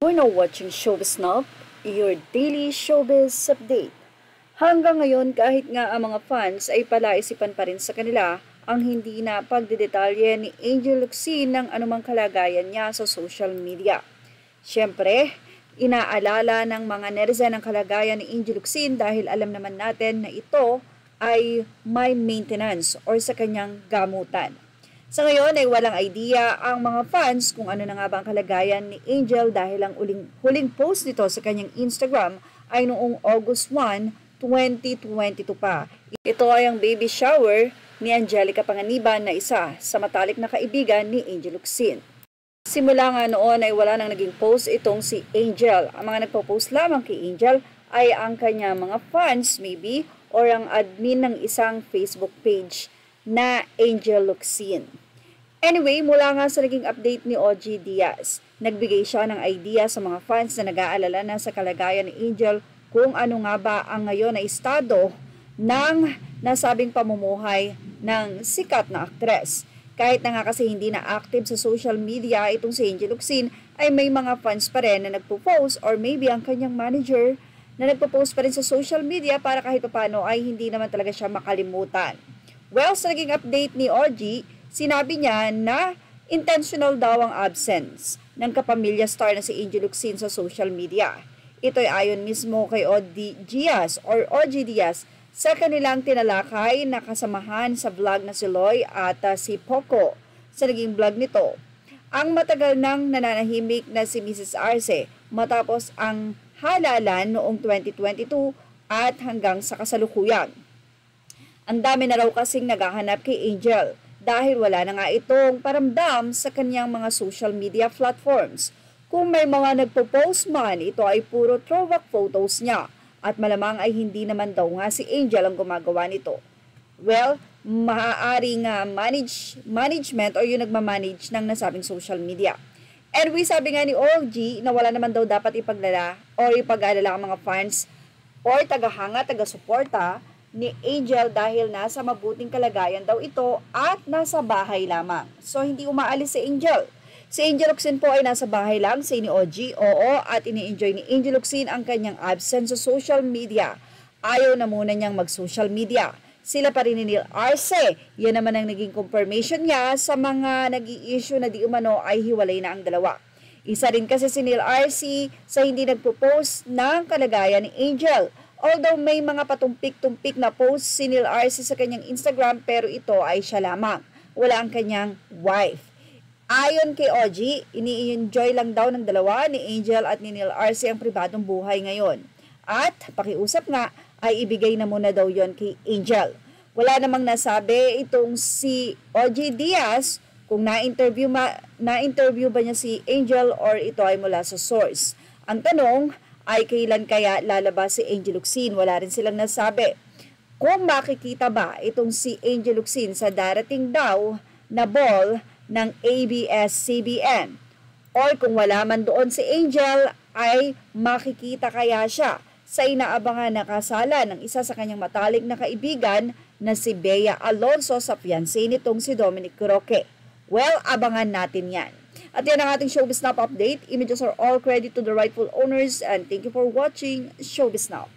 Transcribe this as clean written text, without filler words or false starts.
You're now watching Showbiz Now, your daily showbiz update. Hanggang ngayon, kahit nga ang mga fans ay palaisipan pa rin sa kanila ang hindi na pagdedetalye ni Angel Locsin ng anumang kalagayan niya sa social media. Siyempre, inaalala ng mga netizen ang kalagayan ni Angel Locsin dahil alam naman natin na ito ay may maintenance or sa kanyang gamutan. Sa ngayon ay walang idea ang mga fans kung ano na nga ba ang kalagayan ni Angel dahil ang huling post nito sa kanyang Instagram ay noong August 1, 2022 pa. Ito ay ang baby shower ni Angelica Panganiban na isa sa matalik na kaibigan ni Angel Locsin. Simula nga noon ay wala nang naging post itong si Angel. Ang mga nagpo-post lamang kay Angel ay ang kanya mga fans maybe or ang admin ng isang Facebook page na Angel Locsin. Anyway, mula nga sa naging update ni OG Diaz, nagbigay siya ng idea sa mga fans na nag-aalala na sa kalagayan ni Angel kung ano nga ba ang ngayon na estado ng nasabing pamumuhay ng sikat na aktres. Kahit na nga kasi hindi na active sa social media itong si Angel Locsin, ay may mga fans pa rin na nagpo-post or maybe ang kanyang manager na nagpo-post pa rin sa social media para kahit paano ay hindi naman talaga siya makalimutan. Well, sa naging update ni OG, sinabi niya na intentional daw ang absence ng kapamilya star na si Angel Locsin sa social media. Ito ay ayon mismo kay OG Diaz sa kanilang tinalakay na kasamahan sa vlog na si Loy at si Poco. Sa naging vlog nito, ang matagal nang nananahimik na si Mrs. Arce matapos ang halalan noong 2022 at hanggang sa kasalukuyan. Ang dami na raw kasing naghahanap kay Angel dahil wala na nga itong paramdam sa kanyang mga social media platforms. Kung may mga nagpo-post man, ito ay puro throwback photos niya at malamang ay hindi naman daw nga si Angel ang gumagawa nito. Well, maaaring management o yung nagmamanage ng nasabing social media. And sabi nga ni OG na wala naman daw dapat ipag-alala ang mga fans or tagahanga, taga-suporta ni Angel dahil nasa mabuting kalagayan daw ito at nasa bahay lamang. So, hindi umaalis si Angel. Si Angel Locsin po ay nasa bahay lang, si ni OG, oo, at ini-enjoy ni Angel Locsin ang kanyang absence sa social media. Ayaw na muna niyang mag-social media. Sila pa rin ni Neil Arce. Yan naman ang naging confirmation niya sa mga nag-i-issue na di umano ay hiwalay na ang dalawa. Isa rin kasi si Neil Arce sa hindi nagpo-post ng kalagayan ni Angel. Although may mga patumpik-tumpik na post si Neil Arce sa kanyang Instagram pero ito ay siya lamang. Wala ang kanyang wife. Ayon kay OG, ini-enjoy lang daw ng dalawa ni Angel at ni Neil Arce ang pribadong buhay ngayon. At pakiusap nga ay ibigay na muna daw yon kay Angel. Wala namang nasabi itong si OG Diaz kung na-interview ba niya si Angel or ito ay mula sa source. Ang tanong ay kailan kaya lalabas si Angel Locsin? Wala rin silang nasabi. Kung makikita ba itong si Angel Locsin sa darating daw na ball ng ABS-CBN? Or kung wala man doon si Angel, ay makikita kaya siya sa inaabangan na kasala ng isa sa kanyang matalik na kaibigan na si Bea Alonso sa fiancé nitong si Dominic Roque? Well, abangan natin yan. At yan ang ating Showbiz Now update. Images are all credit to the rightful owners and thank you for watching Showbiz Now.